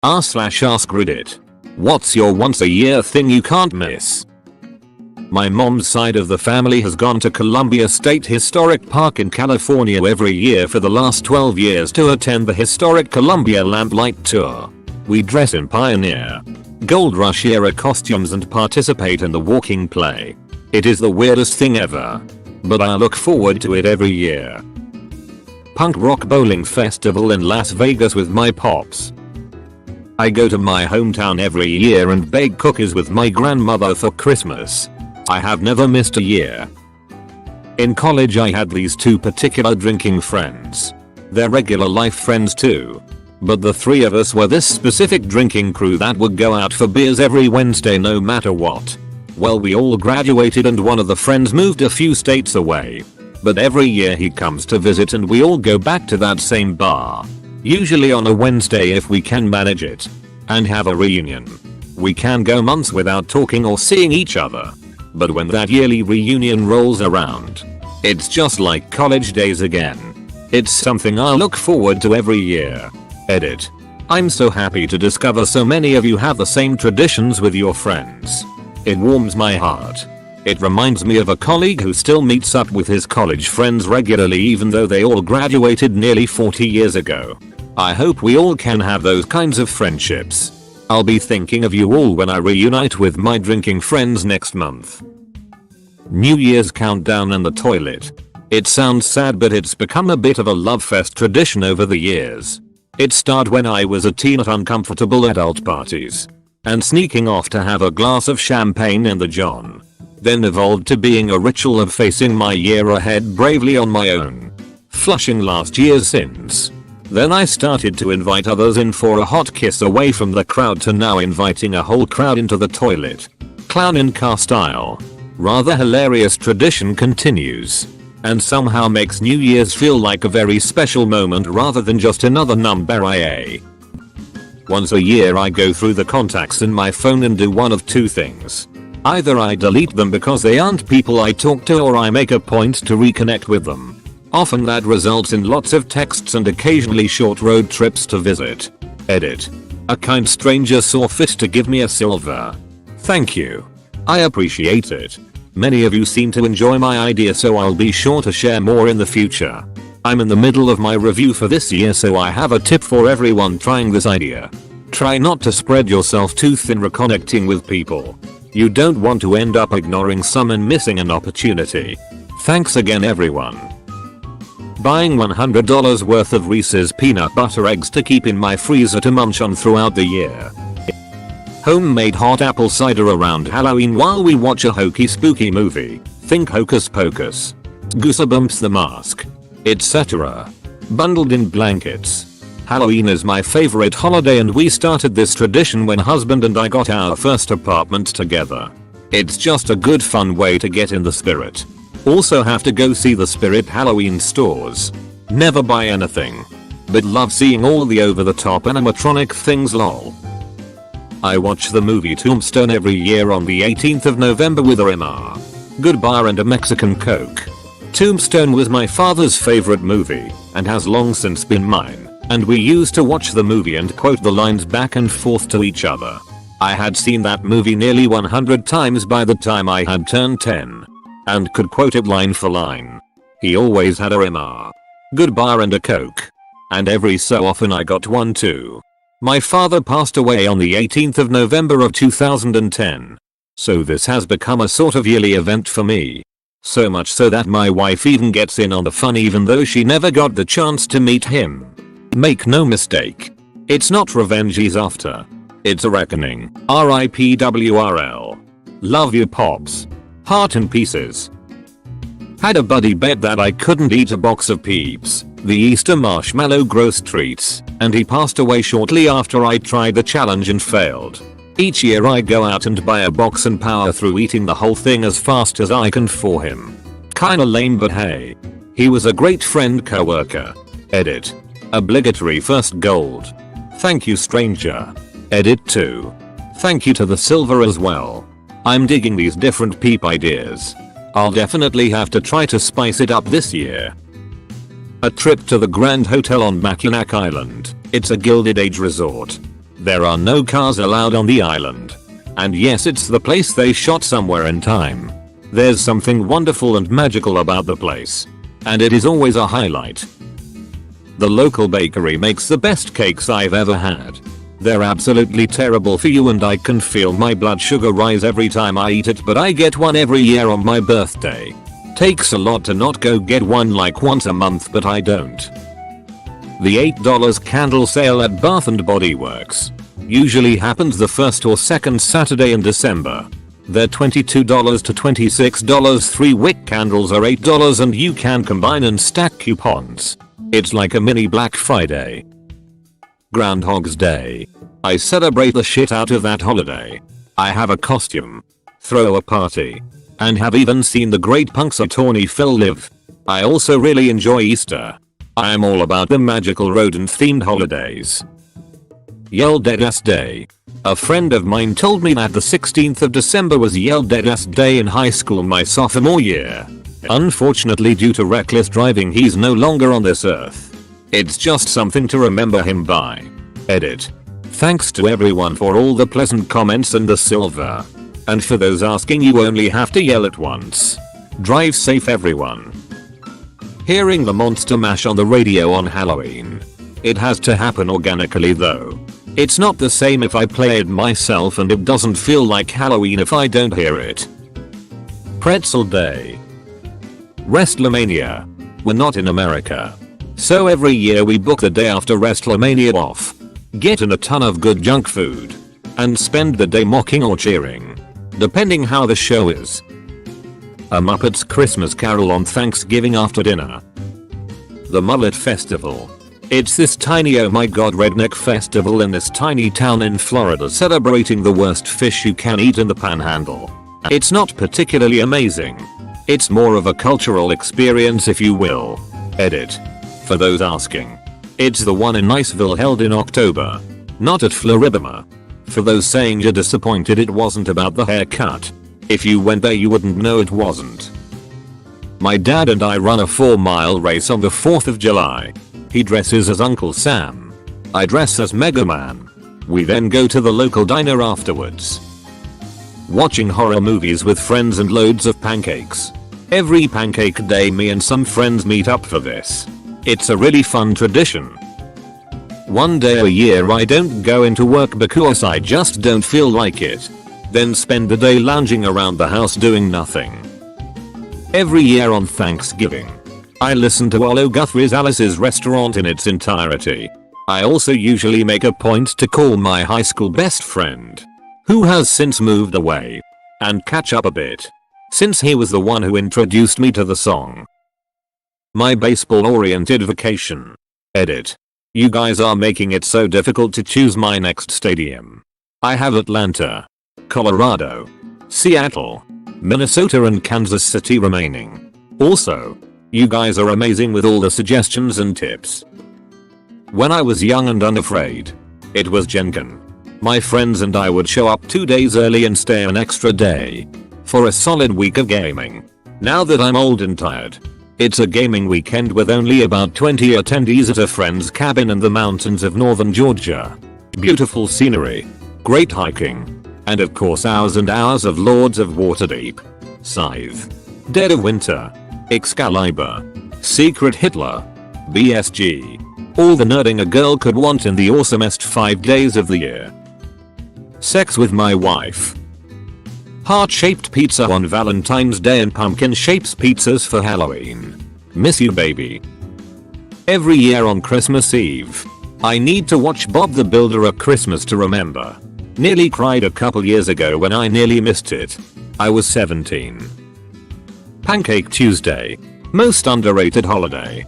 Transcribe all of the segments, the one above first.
r/AskReddit. What's your once a year thing you can't miss? My mom's side of the family has gone to Columbia State Historic Park in California every year for the last 12 years to attend the historic Columbia Lamplight Tour. We dress in pioneer, Gold Rush era costumes and participate in the walking play. It is the weirdest thing ever, but I look forward to it every year. Punk Rock Bowling Festival in Las Vegas with my pops. I go to my hometown every year and bake cookies with my grandmother for Christmas. I have never missed a year. In college I had these two particular drinking friends. They're regular life friends too. But the three of us were this specific drinking crew that would go out for beers every Wednesday no matter what. Well, we all graduated and one of the friends moved a few states away. But every year he comes to visit and we all go back to that same bar. Usually on a Wednesday if we can manage it. And have a reunion. We can go months without talking or seeing each other. But when that yearly reunion rolls around, it's just like college days again. It's something I look forward to every year. Edit. I'm so happy to discover so many of you have the same traditions with your friends. It warms my heart. It reminds me of a colleague who still meets up with his college friends regularly even though they all graduated nearly 40 years ago. I hope we all can have those kinds of friendships. I'll be thinking of you all when I reunite with my drinking friends next month. New Year's countdown in the toilet. It sounds sad but it's become a bit of a love fest tradition over the years. It started when I was a teen at uncomfortable adult parties. And sneaking off to have a glass of champagne in the John. Then evolved to being a ritual of facing my year ahead bravely on my own. Flushing last year's sins. Then I started to invite others in for a hot kiss away from the crowd to now inviting a whole crowd into the toilet. Clown in car style. Rather hilarious tradition continues. And somehow makes New Year's feel like a very special moment rather than just another number IA. Once a year I go through the contacts in my phone and do one of two things. Either I delete them because they aren't people I talk to or I make a point to reconnect with them. Often that results in lots of texts and occasionally short road trips to visit. Edit. A kind stranger saw fit to give me a silver. Thank you. I appreciate it. Many of you seem to enjoy my idea so I'll be sure to share more in the future. I'm in the middle of my review for this year so I have a tip for everyone trying this idea. Try not to spread yourself too thin reconnecting with people. You don't want to end up ignoring some and missing an opportunity. Thanks again everyone. Buying $100 worth of Reese's peanut butter eggs to keep in my freezer to munch on throughout the year. Homemade hot apple cider around Halloween while we watch a hokey spooky movie. Think Hocus Pocus. Goosebumps the Mask. Etc. Bundled in blankets. Halloween is my favorite holiday and we started this tradition when husband and I got our first apartment together. It's just a good fun way to get in the spirit. Also have to go see the Spirit Halloween stores. Never buy anything. But love seeing all the over the top animatronic things lol. I watch the movie Tombstone every year on the 18th of November with a MR. Good bar and a Mexican Coke. Tombstone was my father's favorite movie and has long since been mine. And we used to watch the movie and quote the lines back and forth to each other. I had seen that movie nearly 100 times by the time I had turned 10. And could quote it line for line. He always had a MR. Good bar and a Coke. And every so often I got one too. My father passed away on the 18th of November of 2010. So this has become a sort of yearly event for me. So much so that my wife even gets in on the fun even though she never got the chance to meet him. Make no mistake. It's not revenge he's after. It's a reckoning. RIPWRL. Love you pops. Heart in pieces. Had a buddy bet that I couldn't eat a box of Peeps, the Easter marshmallow gross treats, and he passed away shortly after I tried the challenge and failed. Each year I go out and buy a box and power through eating the whole thing as fast as I can for him. Kinda lame but hey. He was a great friend coworker. Edit. Obligatory first gold. Thank you stranger. Edit 2. Thank you to the silver as well. I'm digging these different peep ideas. I'll definitely have to try to spice it up this year. A trip to the Grand Hotel on Mackinac Island. It's a Gilded Age resort. There are no cars allowed on the island. And yes, it's the place they shot somewhere in time. There's something wonderful and magical about the place. And it is always a highlight. The local bakery makes the best cakes I've ever had. They're absolutely terrible for you and I can feel my blood sugar rise every time I eat it, but I get one every year on my birthday. Takes a lot to not go get one like once a month, but I don't. The $8 candle sale at Bath & Body Works usually happens the first or second Saturday in December. They're $22 to $26. 3-wick candles are $8 and you can combine and stack coupons. It's like a mini Black Friday. Groundhog's Day. I celebrate the shit out of that holiday. I have a costume, throw a party, and have even seen the great Punxsutawney Phil live. I also really enjoy Easter. I am all about the magical rodent-themed holidays. Yell Dead Ass Day. A friend of mine told me that the 16th of December was Yell Dead Ass Day in high school my sophomore year. Unfortunately, due to reckless driving, he's no longer on this earth. It's just something to remember him by. Edit. Thanks to everyone for all the pleasant comments and the silver. And for those asking, you only have to yell at once. Drive safe, everyone. Hearing the Monster Mash on the radio on Halloween. It has to happen organically though. It's not the same if I play it myself, and it doesn't feel like Halloween if I don't hear it. Pretzel Day. WrestleMania. We're not in America. So every year we book the day after WrestleMania off. Get in a ton of good junk food. And spend the day mocking or cheering, depending how the show is. A Muppets Christmas Carol on Thanksgiving after dinner. The Mullet Festival. It's this tiny oh my god redneck festival in this tiny town in Florida celebrating the worst fish you can eat in the panhandle. It's not particularly amazing. It's more of a cultural experience, if you will. Edit. For those asking. It's the one in Niceville held in October. Not at Floribama. For those saying you're disappointed it wasn't about the haircut. If you went there you wouldn't know it wasn't. My dad and I run a 4-mile race on the 4th of July. He dresses as Uncle Sam. I dress as Mega Man. We then go to the local diner afterwards. Watching horror movies with friends and loads of pancakes. Every pancake day me and some friends meet up for this. It's a really fun tradition. One day a year I don't go into work because I just don't feel like it. Then spend the day lounging around the house doing nothing. Every year on Thanksgiving, I listen to Olo Guthrie's Alice's Restaurant in its entirety. I also usually make a point to call my high school best friend, who has since moved away, and catch up a bit, since he was the one who introduced me to the song. My baseball-oriented vacation. Edit. You guys are making it so difficult to choose my next stadium. I have Atlanta, Colorado, Seattle, Minnesota and Kansas City remaining. Also, you guys are amazing with all the suggestions and tips. When I was young and unafraid, it was Gen Con. My friends and I would show up 2 days early and stay an extra day for a solid week of gaming. Now that I'm old and tired, it's a gaming weekend with only about 20 attendees at a friend's cabin in the mountains of northern Georgia. Beautiful scenery, great hiking, and of course hours and hours of Lords of Waterdeep, Scythe, Dead of Winter, Excalibur, Secret Hitler, BSG. All the nerding a girl could want in the awesomest 5 days of the year. Sex with my wife. Heart-shaped pizza on Valentine's Day and pumpkin-shaped pizzas for Halloween. Miss you, baby. Every year on Christmas Eve, I need to watch Bob the Builder A Christmas to Remember. Nearly cried a couple years ago when I nearly missed it. I was 17. Pancake Tuesday. Most underrated holiday.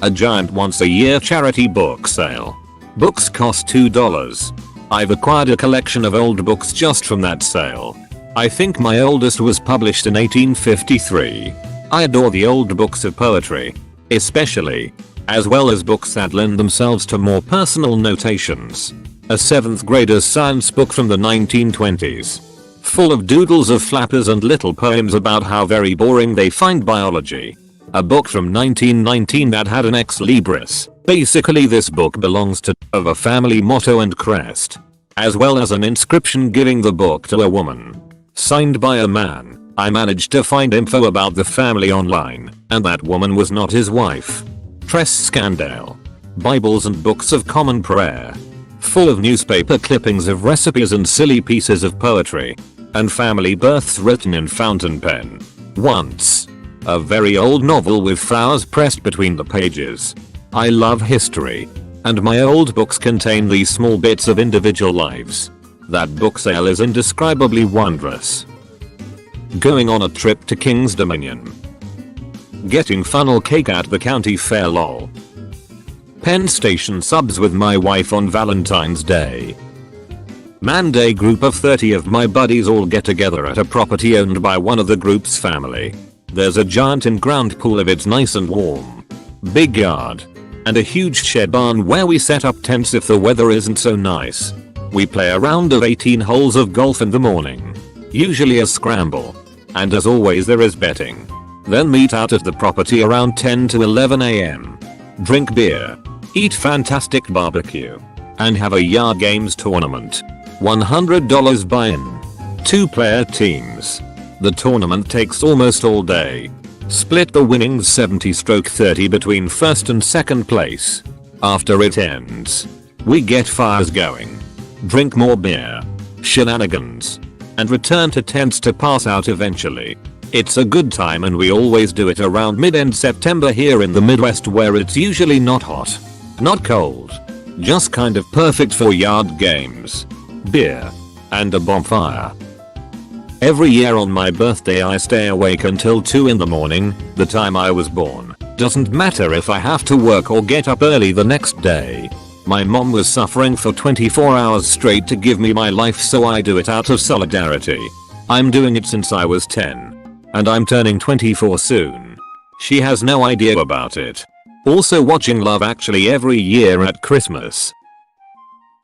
A giant once-a-year charity book sale. Books cost $2. I've acquired a collection of old books just from that sale. I think my oldest was published in 1853. I adore the old books of poetry, especially, as well as books that lend themselves to more personal notations. A 7th grader's science book from the 1920s. Full of doodles of flappers and little poems about how very boring they find biology. A book from 1919 that had an ex libris Basically this book belongs to a family motto and crest, as well as an inscription giving the book to a woman. Signed by a man. I managed to find info about the family online, and that woman was not his wife. Press scandal. Bibles and books of common prayer. Full of newspaper clippings of recipes and silly pieces of poetry. And family births written in fountain pen. Once. A very old novel with flowers pressed between the pages. I love history. And my old books contain these small bits of individual lives. That book sale is indescribably wondrous. Going on a trip to King's Dominion. Getting funnel cake at the county fair lol. Penn Station subs with my wife on Valentine's Day. Monday group of 30 of my buddies all get together at a property owned by one of the group's family. There's a giant in-ground pool if it's nice and warm. Big yard. And a huge shed barn where we set up tents if the weather isn't so nice. We play a round of 18 holes of golf in the morning. Usually a scramble. And as always there is betting. Then meet out at the property around 10 to 11 am. Drink beer. Eat fantastic barbecue. And have a yard games tournament. $100 buy-in. 2-player teams. The tournament takes almost all day. Split the winnings 70/30 between first and second place. After it ends, we get fires going. Drink more beer. Shenanigans. And return to tents to pass out eventually. It's a good time and we always do it around mid-end September here in the Midwest where it's usually not hot. Not cold. Just kind of perfect for yard games. Beer. And a bonfire. Every year on my birthday I stay awake until 2 in the morning, the time I was born. Doesn't matter if I have to work or get up early the next day. My mom was suffering for 24 hours straight to give me my life, so I do it out of solidarity. I'm doing it since I was 10. And I'm turning 24 soon. She has no idea about it. Also watching Love Actually every year at Christmas.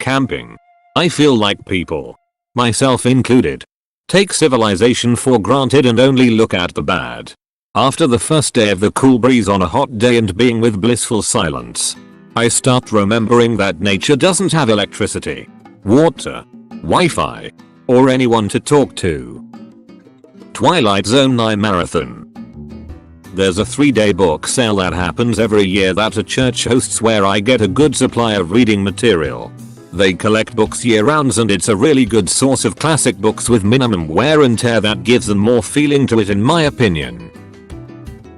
Camping. I feel like people, myself included, take civilization for granted and only look at the bad. After the first day of the cool breeze on a hot day and being with blissful silence, I start remembering that nature doesn't have electricity, water, Wi-Fi, or anyone to talk to. Twilight Zone 9 Marathon. There's a 3-day book sale that happens every year that a church hosts where I get a good supply of reading material. They collect books year-round and it's a really good source of classic books with minimum wear and tear that gives them more feeling to it in my opinion.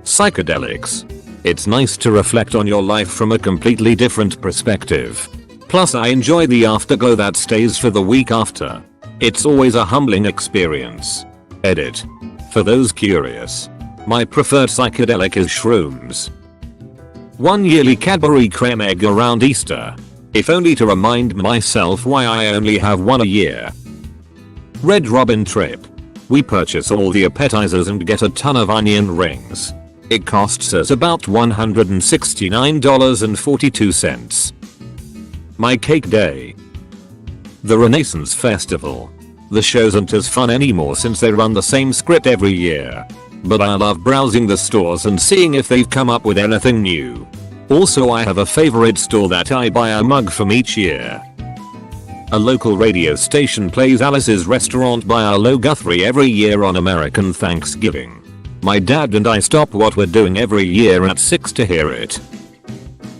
Psychedelics. It's nice to reflect on your life from a completely different perspective. Plus I enjoy the afterglow that stays for the week after. It's always a humbling experience. Edit. For those curious, my preferred psychedelic is shrooms. One yearly Cadbury creme egg around Easter. If only to remind myself why I only have one a year. Red Robin trip. We purchase all the appetizers and get a ton of onion rings. It costs us about $169.42. My cake day. The Renaissance Festival. The show isn't as fun anymore since they run the same script every year. But I love browsing the stores and seeing if they've come up with anything new. Also I have a favorite store that I buy a mug from each year. A local radio station plays Alice's Restaurant by Arlo Guthrie every year on American Thanksgiving. My dad and I stop what we're doing every year at 6 to hear it.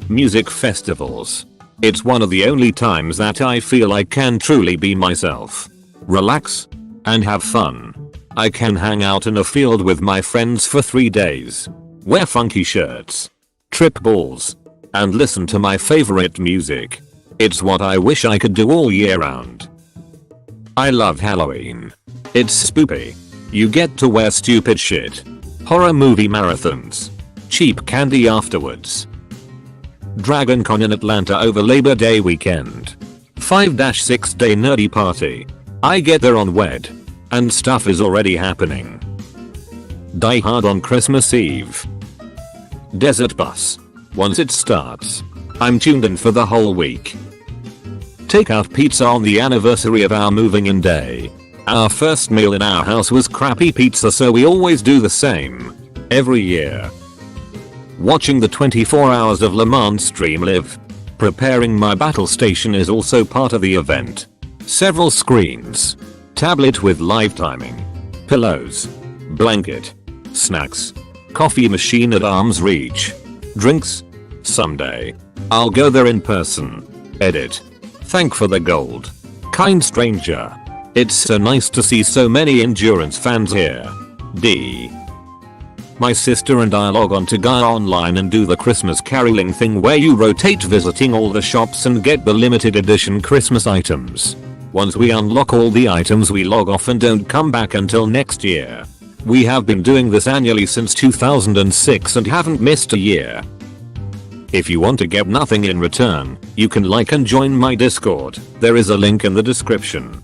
Music festivals. It's one of the only times that I feel I can truly be myself. Relax. And have fun. I can hang out in a field with my friends for 3 days. Wear funky shirts. Trip balls. And listen to my favorite music. It's what I wish I could do all year round. I love Halloween. It's spoopy. You get to wear stupid shit. Horror movie marathons. Cheap candy afterwards. DragonCon in Atlanta over Labor Day weekend. 5-6 day nerdy party. I get there on WED. And stuff is already happening. Die Hard on Christmas Eve. Desert Bus. Once it starts, I'm tuned in for the whole week. Take out pizza on the anniversary of our moving in day. Our first meal in our house was crappy pizza, so we always do the same. Every year. Watching the 24 hours of Le Mans stream live. Preparing my battle station is also part of the event. Several screens. Tablet with live timing. Pillows. Blanket. Snacks. Coffee machine at arm's reach. Drinks. Someday. I'll go there in person. Edit. Thank for the gold. Kind stranger. It's so nice to see so many endurance fans here. D. My sister and I log on to Gaia Online and do the Christmas caroling thing where you rotate visiting all the shops and get the limited edition Christmas items. Once we unlock all the items we log off and don't come back until next year. We have been doing this annually since 2006 and haven't missed a year. If you want to get nothing in return, you can like and join my Discord. There is a link in the description.